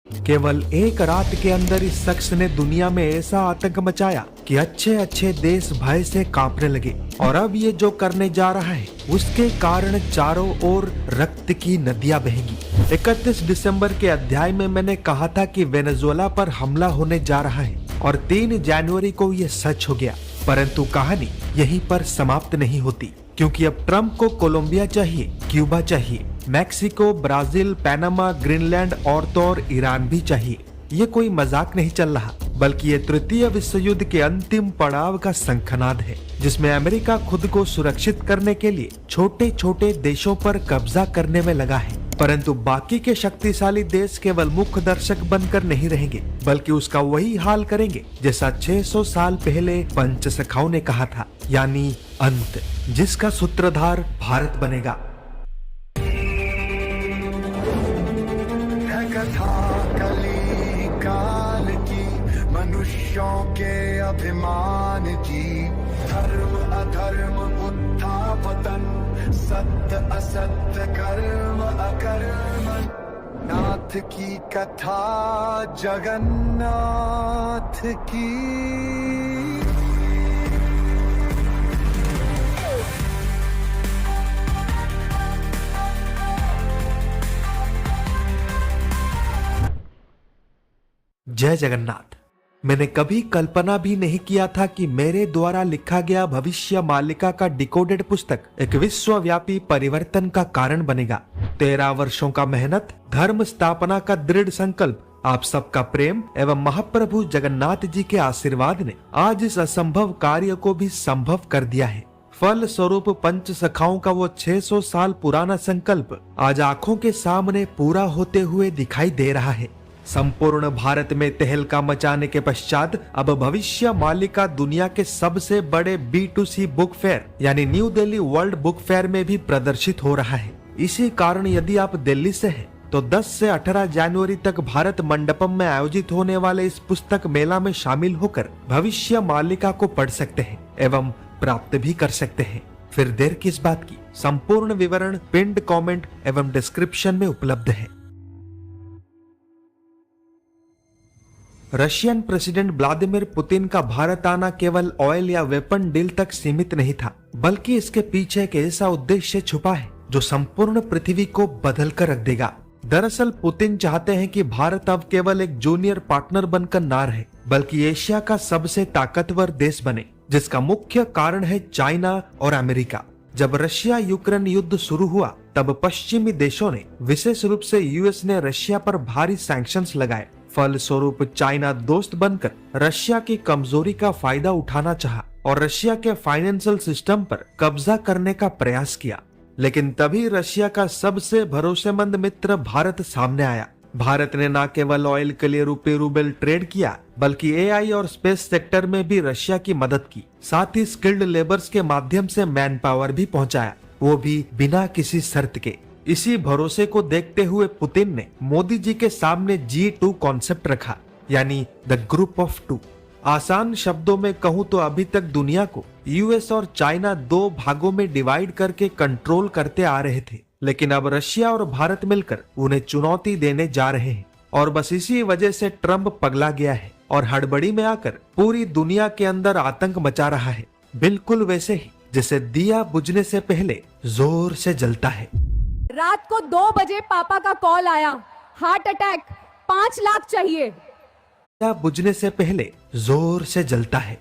केवल एक रात के अंदर इस शख्स ने दुनिया में ऐसा आतंक मचाया कि अच्छे अच्छे देश भय से कांपने लगे। और अब ये जो करने जा रहा है उसके कारण चारों ओर रक्त की नदियां बहेंगी। 31 दिसंबर के अध्याय में मैंने कहा था कि वेनेजुएला पर हमला होने जा रहा है और 3 जनवरी को ये सच हो गया। परंतु कहानी यहीं पर समाप्त नहीं होती, क्योंकि अब ट्रंप को कोलंबिया चाहिए, क्यूबा चाहिए, मैक्सिको, ब्राजील, पनामा, ग्रीनलैंड और तो और ईरान भी चाहिए। ये कोई मजाक नहीं चल रहा, बल्कि ये तृतीय विश्व युद्ध के अंतिम पड़ाव का शंखनाद है, जिसमें अमेरिका खुद को सुरक्षित करने के लिए छोटे छोटे देशों पर कब्जा करने में लगा है। परंतु बाकी के शक्तिशाली देश केवल मुख्य दर्शक बनकर नहीं रहेंगे, बल्कि उसका वही हाल करेंगे जैसा 600 साल पहले पंचसखाओं ने कहा था, यानी अंत, जिसका सूत्रधार भारत बनेगा। काल की, मनुष्यों के अभिमान की, धर्म अधर्म उत्थान, सत्य असत्य, कर्म अकर्म, नाथ की कथा, जगन्नाथ की। जय जगन्नाथ। मैंने कभी कल्पना भी नहीं किया था कि मेरे द्वारा लिखा गया भविष्य मालिका का डिकोडेड पुस्तक एक विश्वव्यापी परिवर्तन का कारण बनेगा। 13 वर्षों का मेहनत, धर्म स्थापना का दृढ़ संकल्प, आप सबका प्रेम एवं महाप्रभु जगन्नाथ जी के आशीर्वाद ने आज इस असंभव कार्य को भी संभव कर दिया है। फल स्वरूप पंचसखाओं का वो 600 साल पुराना संकल्प आज आंखों के सामने पूरा होते हुए दिखाई दे रहा है। संपूर्ण भारत में तहलका मचाने के पश्चात अब भविष्य मालिका दुनिया के सबसे बड़े B2C बुक फेयर यानी new Delhi world book fair में भी प्रदर्शित हो रहा है। इसी कारण यदि आप दिल्ली से हैं तो 10 से 18 जनवरी तक भारत मंडपम में आयोजित होने वाले इस पुस्तक मेला में शामिल होकर भविष्य मालिका को पढ़ सकते हैं एवं प्राप्त भी कर सकते हैं। फिर देर किस बात की, संपूर्ण विवरण पिंड कमेंट एवं डिस्क्रिप्शन में उपलब्ध है। रशियन प्रेसिडेंट व्लादिमीर पुतिन का भारत आना केवल ऑयल या वेपन डील तक सीमित नहीं था, बल्कि इसके पीछे एक ऐसा उद्देश्य छुपा है जो संपूर्ण पृथ्वी को बदल कर रख देगा। दरअसल पुतिन चाहते हैं कि भारत अब केवल एक जूनियर पार्टनर बनकर ना रहे, बल्कि एशिया का सबसे ताकतवर देश बने, जिसका मुख्य कारण है चाइना और अमेरिका। जब रशिया यूक्रेन युद्ध शुरू हुआ तब पश्चिमी देशों ने, विशेष रूप से यूएस ने रशिया पर भारी सैंक्शंस लगाए। फल स्वरूप चाइना दोस्त बनकर रशिया की कमजोरी का फायदा उठाना चाहा और रशिया के फाइनेंशियल सिस्टम पर कब्जा करने का प्रयास किया। लेकिन तभी रशिया का सबसे भरोसेमंद मित्र भारत सामने आया। भारत ने न केवल ऑयल के लिए रुपए रूबल ट्रेड किया, बल्कि एआई और स्पेस सेक्टर में भी रशिया की मदद की। साथ ही स्किल्ड लेबर्स के माध्यम से मैन पावर भी पहुंचाया, वो भी बिना किसी शर्त के। इसी भरोसे को देखते हुए पुतिन ने मोदी जी के सामने G2 कॉन्सेप्ट रखा, यानी द ग्रुप ऑफ 2। आसान शब्दों में कहूं तो अभी तक दुनिया को यूएस और चाइना 2 भागों में डिवाइड करके कंट्रोल करते आ रहे थे, लेकिन अब रशिया और भारत मिलकर उन्हें चुनौती देने जा रहे हैं। और बस इसी वजह से ट्रंप पगला गया है और हड़बड़ी में आकर पूरी दुनिया के अंदर आतंक मचा रहा है, बिल्कुल वैसे ही जैसे दिया बुझने से पहले जोर से जलता है। रात को 2 बजे पापा का कॉल आया, हार्ट अटैक, 5 लाख चाहिए। दिया बुझने से पहले जोर से जलता है।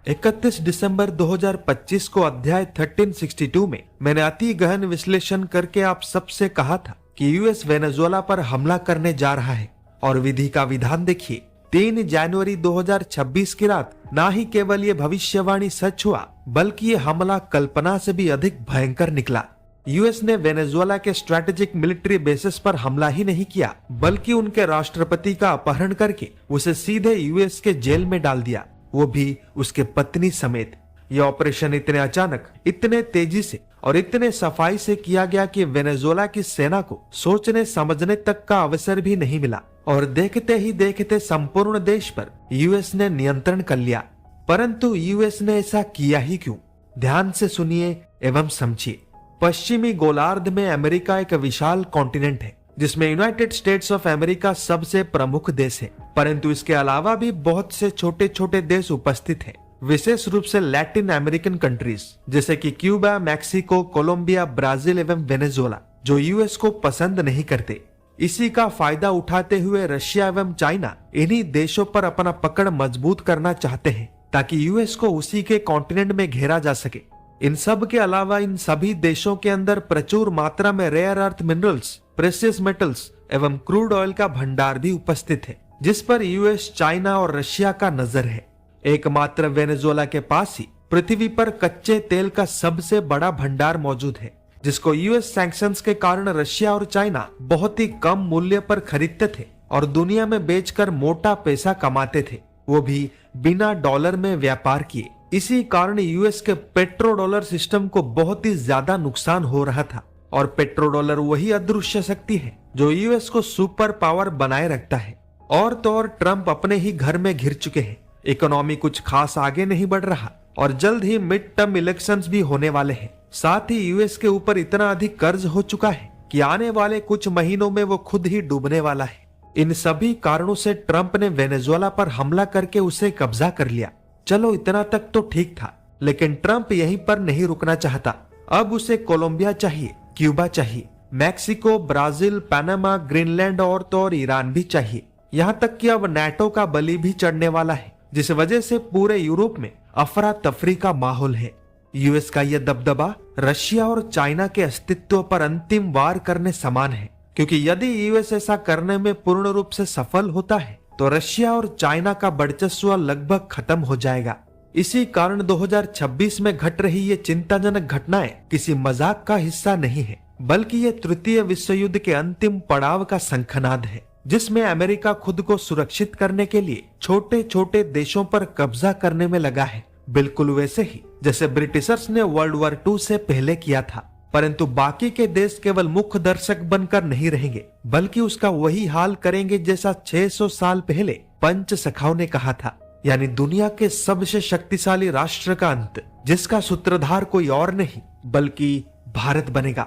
31 दिसंबर 2025 को अध्याय 1362 में मैंने अति गहन विश्लेषण करके आप सबसे कहा था कि यूएस वेनेजुएला पर हमला करने जा रहा है। और विधि का विधान देखिए, 3 जनवरी 2026 की रात ना ही केवल ये भविष्यवाणी सच हुआ, बल्कि ये हमला कल्पना से भी अधिक भयंकर निकला। यूएस ने वेनेजुएला के स्ट्रेटेजिक मिलिट्री बेसिस पर हमला ही नहीं किया, बल्कि उनके राष्ट्रपति का अपहरण करके उसे सीधे यूएस के जेल में डाल दिया, वो भी उसके पत्नी समेत। यह ऑपरेशन इतने अचानक, इतने तेजी से और इतने सफाई से किया गया कि वेनेजुएला की सेना को सोचने समझने तक का अवसर भी नहीं मिला और देखते ही देखते संपूर्ण देश पर यूएस ने नियंत्रण कर लिया। परंतु यूएस ने ऐसा किया ही क्यों? ध्यान से सुनिए एवं समझिए। पश्चिमी गोलार्ध में अमेरिका एक विशाल कॉन्टिनेंट है जिसमें यूनाइटेड स्टेट्स ऑफ अमेरिका सबसे प्रमुख देश है, परंतु इसके अलावा भी बहुत से छोटे छोटे देश उपस्थित हैं, विशेष रूप से लैटिन अमेरिकन कंट्रीज जैसे कि क्यूबा, मैक्सिको, कोलंबिया, ब्राजील एवं वेनेजुएला, जो यूएस को पसंद नहीं करते। इसी का फायदा उठाते हुए रशिया एवं चाइना इन्हीं देशों पर अपना पकड़ मजबूत करना चाहते हैं ताकि यूएस को उसी के कॉन्टिनेंट में घेरा जा सके। इन सब के अलावा इन सभी देशों के अंदर प्रचुर मात्रा में rare earth minerals, precious metals एवं क्रूड ऑयल का भंडार भी उपस्थित है, जिस पर यूएस, चाइना और रशिया का नजर है। एकमात्र वेनेजुएला के पास ही पृथ्वी पर कच्चे तेल का सबसे बड़ा भंडार मौजूद है, जिसको यूएस सैंक्शंस के कारण रशिया और चाइना बहुत ही कम मूल्य पर खरीदते थे और दुनिया में बेचकर मोटा पैसा कमाते थे, वो भी बिना डॉलर में व्यापार किए। इसी कारण यूएस के पेट्रो डॉलर सिस्टम को बहुत ही ज्यादा नुकसान हो रहा था और पेट्रो डॉलर वही अदृश्य शक्ति है जो यूएस को सुपर पावर बनाए रखता है। और तो और ट्रंप अपने ही घर में घिर चुके हैं, इकोनॉमी कुछ खास आगे नहीं बढ़ रहा और जल्द ही मिड टर्म इलेक्शंस भी होने वाले हैं। साथ ही यूएस के ऊपर इतना अधिक कर्ज हो चुका है कि आने वाले कुछ महीनों में वो खुद ही डूबने वाला है। इन सभी कारणों से ट्रंप ने वेनेजुएला पर हमला करके उसे कब्जा कर लिया। चलो इतना तक तो ठीक था, लेकिन ट्रंप यहीं पर नहीं रुकना चाहता। अब उसे कोलंबिया चाहिए, क्यूबा चाहिए, मैक्सिको, ब्राजील, पनामा, ग्रीनलैंड और तो और ईरान भी चाहिए। यहाँ तक कि अब नाटो का बलि भी चढ़ने वाला है, जिस वजह से पूरे यूरोप में अफरा तफरी का माहौल है। यूएस का यह दबदबा रशिया और चाइना के अस्तित्व पर अंतिम वार करने समान है, क्योंकि यदि यूएस ऐसा करने में पूर्ण रूप से सफल होता है तो रशिया और चाइना का वर्चस्व लगभग खत्म हो जाएगा। इसी कारण 2026 में घट रही ये चिंताजनक घटनाएं किसी मजाक का हिस्सा नहीं है, बल्कि ये तृतीय विश्व युद्ध के अंतिम पड़ाव का शंखनाद है, जिसमें अमेरिका खुद को सुरक्षित करने के लिए छोटे छोटे देशों पर कब्जा करने में लगा है, बिल्कुल वैसे ही जैसे ब्रिटिशर्स ने वर्ल्ड वॉर 2 से पहले किया था। परंतु बाकी के देश केवल मुख्य दर्शक बनकर नहीं रहेंगे, बल्कि उसका वही हाल करेंगे जैसा 600 साल पहले पंच सखाओं ने कहा था, यानी दुनिया के सबसे शक्तिशाली राष्ट्र का अंत, जिसका सूत्रधार कोई और नहीं बल्कि भारत बनेगा।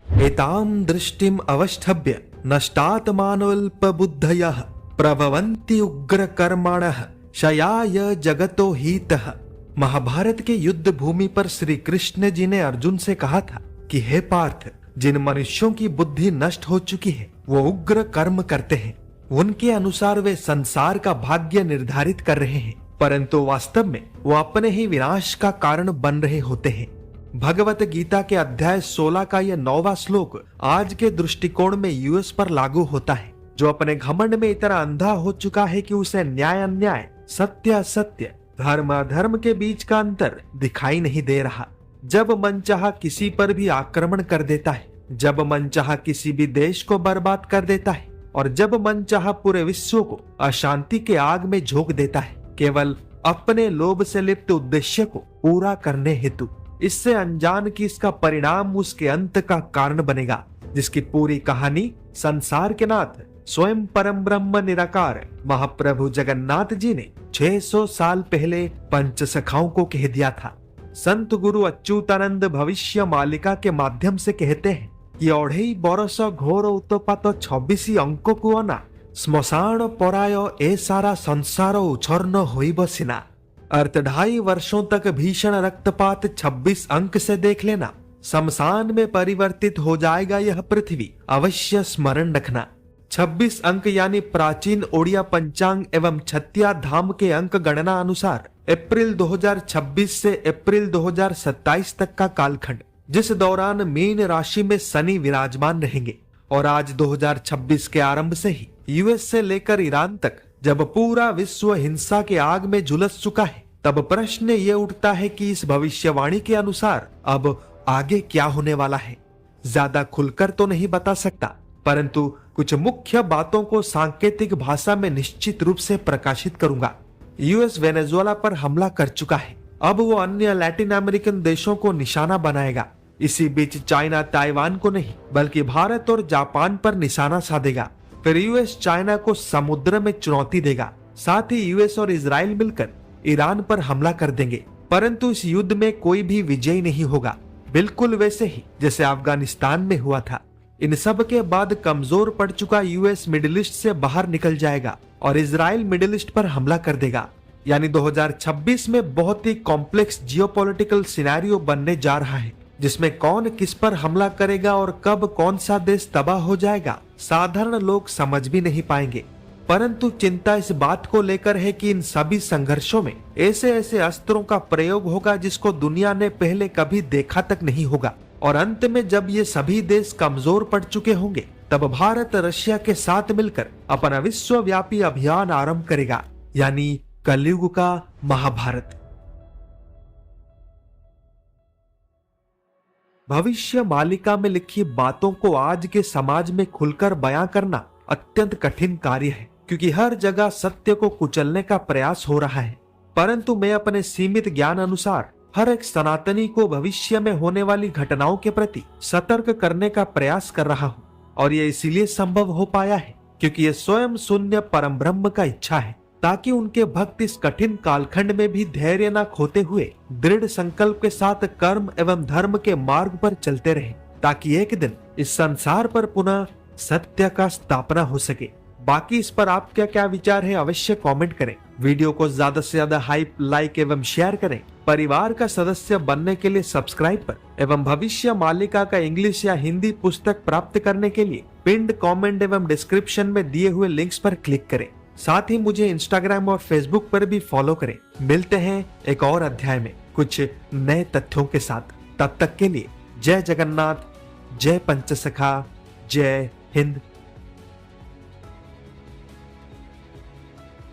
एताम दृष्टिम अवष्टभ्य नष्टात्मानोल्प बुद्धयः प्रभवन्ति उग्र कर्मणः शयाय जगतो हितः। महाभारत के युद्ध भूमि पर श्री कृष्ण जी ने अर्जुन से कहा था कि हे पार्थ, जिन मनुष्यों की बुद्धि नष्ट हो चुकी है वो उग्र कर्म करते हैं, उनके अनुसार वे संसार का भाग्य निर्धारित कर रहे हैं, परंतु वास्तव में वो अपने ही विनाश का कारण बन रहे होते हैं। भगवत गीता के अध्याय 16 का यह 9वां श्लोक आज के दृष्टिकोण में यूएस पर लागू होता है, जो अपने घमंड में इतना अंधा हो चुका है कि उसे न्याय अन्याय, सत्य असत्य, धर्म अधर्म के बीच का अंतर दिखाई नहीं दे रहा। जब मन चाहा किसी पर भी आक्रमण कर देता है, जब मन चाहा किसी भी देश को बर्बाद कर देता है और जब मन चाहा पूरे विश्व को अशांति के आग में झोंक देता है, केवल अपने लोभ से लिप्त उद्देश्य को पूरा करने हेतु। इससे अनजान कि इसका परिणाम उसके अंत का कारण बनेगा, जिसकी पूरी कहानी संसार के नाथ स्वयं परम ब्रह्म निराकार महाप्रभु जगन्नाथ जी ने 600 साल पहले पंच सखाओं को कह दिया था। संत गुरु अच्युतानंद भविष्य मालिका के माध्यम से कहते हैं कि अढ़ई बरस घोर उत्पात 26 अंक को ना श्मशान पराय ए सारा संसार उछर्ण होइब सिना। अर्थ 2.5 वर्षों तक भीषण रक्तपात 26 अंक से देख लेना, शमशान में परिवर्तित हो जाएगा यह पृथ्वी, अवश्य स्मरण रखना। 26 अंक यानी प्राचीन ओडिया पंचांग एवं छत्तिया धाम के अंक गणना अनुसार अप्रैल 2026 से अप्रैल 2027 तक का कालखंड, जिस दौरान मीन राशि में शनि विराजमान रहेंगे। और आज 2026 के आरंभ से ही यूएस से लेकर ईरान तक जब पूरा विश्व हिंसा के आग में झुलस चुका है, तब प्रश्न ये उठता है कि इस भविष्यवाणी के अनुसार अब आगे क्या होने वाला है। ज्यादा खुलकर तो नहीं बता सकता, परंतु कुछ मुख्य बातों को सांकेतिक भाषा में निश्चित रूप से प्रकाशित करूंगा। यूएस वेनेजुएला पर हमला कर चुका है, अब वो अन्य लैटिन अमेरिकन देशों को निशाना बनाएगा। इसी बीच चाइना ताइवान को नहीं बल्कि भारत और जापान पर निशाना साधेगा। फिर यूएस चाइना को समुद्र में चुनौती देगा। साथ ही यूएस और इजराइल मिलकर ईरान पर हमला कर देंगे, परंतु इस युद्ध में कोई भी विजयी नहीं होगा। बिल्कुल वैसे ही जैसे अफगानिस्तान में हुआ था। इन सब के बाद कमजोर पड़ चुका यूएस मिडिल ईस्ट से बाहर निकल जाएगा और इजराइल मिडिल ईस्ट पर हमला कर देगा। यानी 2026 में बहुत ही कॉम्प्लेक्स जियोपॉलिटिकल सिनेरियो बनने जा रहा है, जिसमें कौन किस पर हमला करेगा और कब कौन सा देश तबाह हो जाएगा साधारण लोग समझ भी नहीं पाएंगे। परंतु चिंता इस बात को लेकर है कि इन सभी संघर्षों में ऐसे ऐसे अस्त्रों का प्रयोग होगा जिसको दुनिया ने पहले कभी देखा तक नहीं होगा। और अंत में जब ये सभी देश कमजोर पड़ चुके होंगे तब भारत रशिया के साथ मिलकर अपना विश्वव्यापी अभियान आरंभ करेगा, यानी कलयुग का महाभारत। भविष्य मालिका में लिखी बातों को आज के समाज में खुलकर बयां करना अत्यंत कठिन कार्य है, क्योंकि हर जगह सत्य को कुचलने का प्रयास हो रहा है। परंतु मैं अपने सीमित ज्ञान अनुसार हर एक सनातनी को भविष्य में होने वाली घटनाओं के प्रति सतर्क करने का प्रयास कर रहा हूँ, और ये इसीलिए संभव हो पाया है क्योंकि ये स्वयं शून्य परम ब्रह्म का इच्छा है, ताकि उनके भक्त इस कठिन कालखंड में भी धैर्य न खोते हुए दृढ़ संकल्प के साथ कर्म एवं धर्म के मार्ग पर चलते रहें, ताकि एक दिन इस संसार पर पुनः सत्य का स्थापना हो सके। बाकी इस पर आपका क्या विचार है अवश्य कमेंट करें। वीडियो को ज्यादा से ज्यादा हाइप, लाइक एवं शेयर करें। परिवार का सदस्य बनने के लिए सब्सक्राइब पर एवं भविष्य मालिका का इंग्लिश या हिंदी पुस्तक प्राप्त करने के लिए पिंड कमेंट एवं डिस्क्रिप्शन में दिए हुए लिंक्स पर क्लिक करें। साथ ही मुझे इंस्टाग्राम और फेसबुक पर भी फॉलो करें। मिलते हैं एक और अध्याय में कुछ नए तथ्यों के साथ। तब तक के लिए जय जगन्नाथ, जय पंचसखा, जय हिंद।